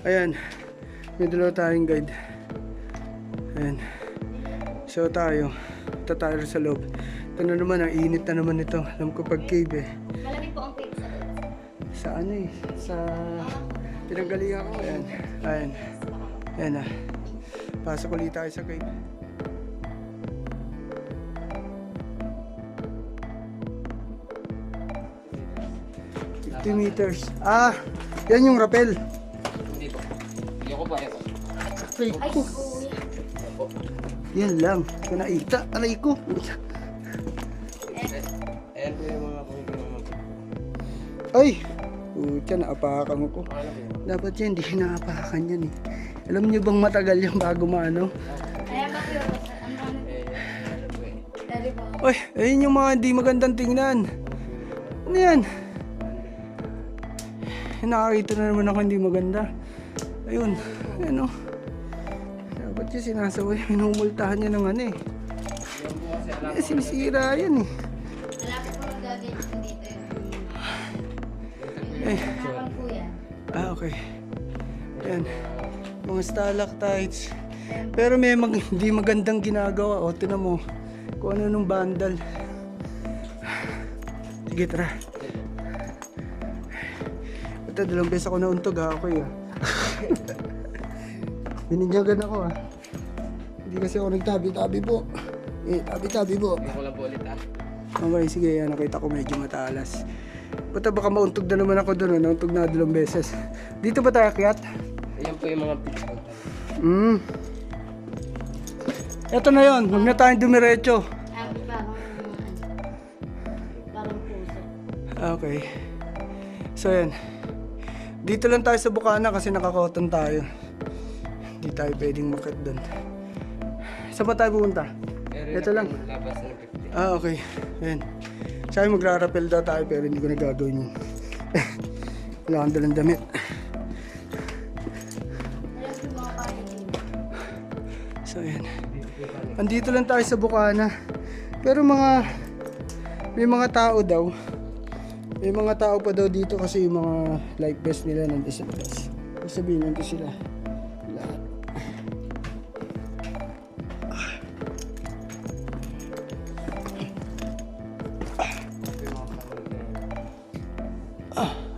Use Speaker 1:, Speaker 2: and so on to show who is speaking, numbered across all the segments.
Speaker 1: Ayan, may dalawa tayong guide. Ayan. So ito tayo sa loob. Ito na naman, ang init na naman ito. Alam ko pag cave eh.
Speaker 2: Malamig po ang cave sa loob.
Speaker 1: Sa ano eh, sa pinanggalingan ko. Ayan, ayan. Ayan na. Pasok ulit tayo sa cave. 50 meters. Ah, yan yung rappel.
Speaker 3: Hindi po. Ayoko ba yun?
Speaker 1: Aray
Speaker 2: Ay,
Speaker 1: ko.
Speaker 2: kuya.
Speaker 1: Yan lang. Kanaita. Aray ko.
Speaker 3: Ayan po yung mga kumikina.
Speaker 1: Ay! Pucha, naapakan ko.
Speaker 3: Ano po yun?
Speaker 1: Dapat yan, hindi naapakan yan eh. Alam niyo bang matagal yung bago maano?
Speaker 2: Ayan ba kuya? Ang ano?
Speaker 3: Ano po eh?
Speaker 2: Dari po.
Speaker 1: Uy, ayun yung mga hindi magandang tingnan. Ano yan? Nakakita na naman ako hindi maganda. Ayun, ano? Dapat yung sinasaway, minumultahan niya ng ano eh.
Speaker 3: Yung po kasi alam ko.
Speaker 1: Sinisira yan eh.
Speaker 2: Wala po po nagagawin dito yun.
Speaker 1: Eh,
Speaker 2: Harapan po yan.
Speaker 1: ah okay. Yan, mga stalactites. Pero may hindi magandang ginagawa. O, tinan mo. Kung ano nung vandal. Sige, tara. Ito, dalawang beses ako nauntog ha. Okay ah. Bininyagan ako ah. Hindi kasi ako nagtabi-tabi po. Eh, tabi-tabi po.
Speaker 3: Hindi ko lang po ulit ah.
Speaker 1: Okay, sige. Yan, nakita ko medyo matalas. Bata baka mauntog na naman ako doon. Nauntog na dalawang beses. Dito ba tayo akyat?
Speaker 3: Ayan po yung mga pitch out.
Speaker 1: Ito na yon. Huwag na tayong dumiretso.
Speaker 2: Parang puso.
Speaker 1: Okay. So yan. Dito lang tayo sa Bukana kasi nakakoton tayo. Hindi tayo pwedeng makit doon. Saan ba tayo pupunta? Ito lang.
Speaker 3: Labas ng 50.
Speaker 1: Ah, okay. Ayan. Sabi magra-rappel daw tayo pero hindi ko na gagawin yun. Wala kang dalang damit.
Speaker 2: Alam ko mga paligid.
Speaker 1: So ayan. Andito lang tayo sa Bukana. Pero may mga tao daw. May mga tao pa daw dito kasi yung mga life vest nila nandito sa labas. Ibig sabihin nandito sila. Lahat.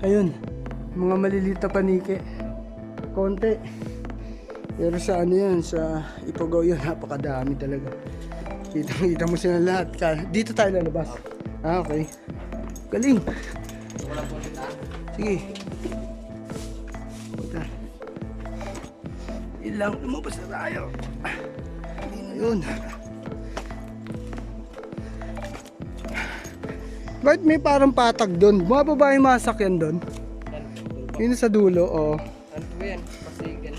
Speaker 1: Ayun. Mga maliliit na panike. Konti. Pero sa ano yan, sa Ifugao yun, napakadami talaga. Kita mo sila lahat. Dito tayo lalabas. Ah, okay. Galing.
Speaker 3: Wala po ulit ah.
Speaker 1: Sige. Puta. Ilang lumabas na tayo. Ayun. Bakit may parang patag doon? Mga babae masakyan doon? Yun sa dulo, oh.
Speaker 3: Ano po yan? Pasigan.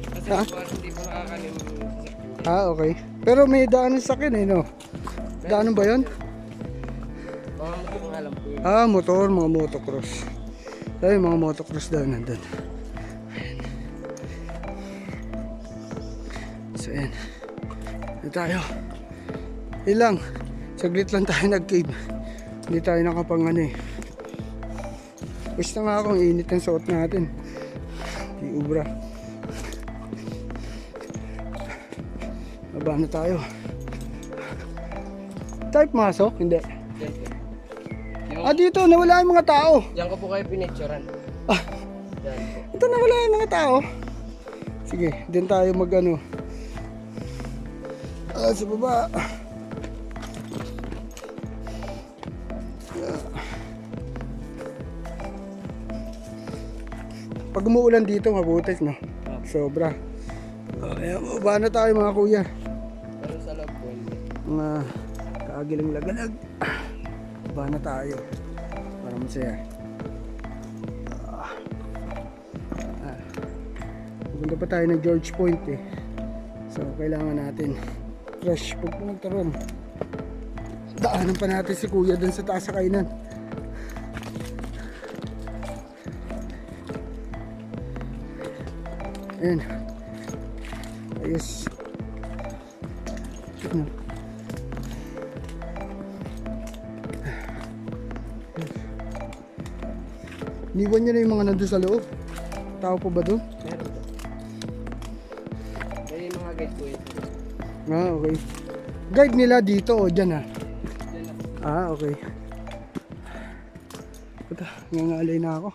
Speaker 3: Kasi
Speaker 1: Ha?
Speaker 3: po hindi po nakakalim sa sakyan.
Speaker 1: Ah, okay. Pero may daanan sa akin eh, no? Daanan ba yun?
Speaker 3: Mga mukhang alam po yun.
Speaker 1: Ah, motor, mga motocross. Ay, mga motocross daw nandun. Ayan. So, ayan. Ito tayo. Ilang. Saglit lang tayo nag-cave. Hindi tayo nakapang ano eh. Gusto nga akong init ng suot natin. Di ubra. Baba na tayo. Type masok? Hindi.
Speaker 3: Yan po. Yung,
Speaker 1: Ah, dito. Nawala yung mga tao.
Speaker 3: Diyan ko po kayo pinicturean.
Speaker 1: Ah,
Speaker 3: Yan po.
Speaker 1: ito nawala yung mga tao. Sige, din tayo mag ano. Ah, sa baba. Pag umuulan dito, mabuti, no? Sobra. Ayan, baba na tayo mga kuya.
Speaker 3: Pero sa loob po hindi.
Speaker 1: Mga kaagilang lagalag. Baba na tayo. Para masaya. Pupunta pa tayo ng George Point eh. So kailangan natin fresh pag pumunta ron. Daanan pa natin si kuya dun sa taas sa kainan. Ayan. Ayos. Tignan. Iniwan niya na yung mga nandun sa loob. Tao po ba doon?
Speaker 3: Meron po. May mga guide po yun.
Speaker 1: Ah, okay. Guide nila dito o dyan ah?
Speaker 3: Diyan na po.
Speaker 1: Ah, okay. Puta, nangangalay na ako.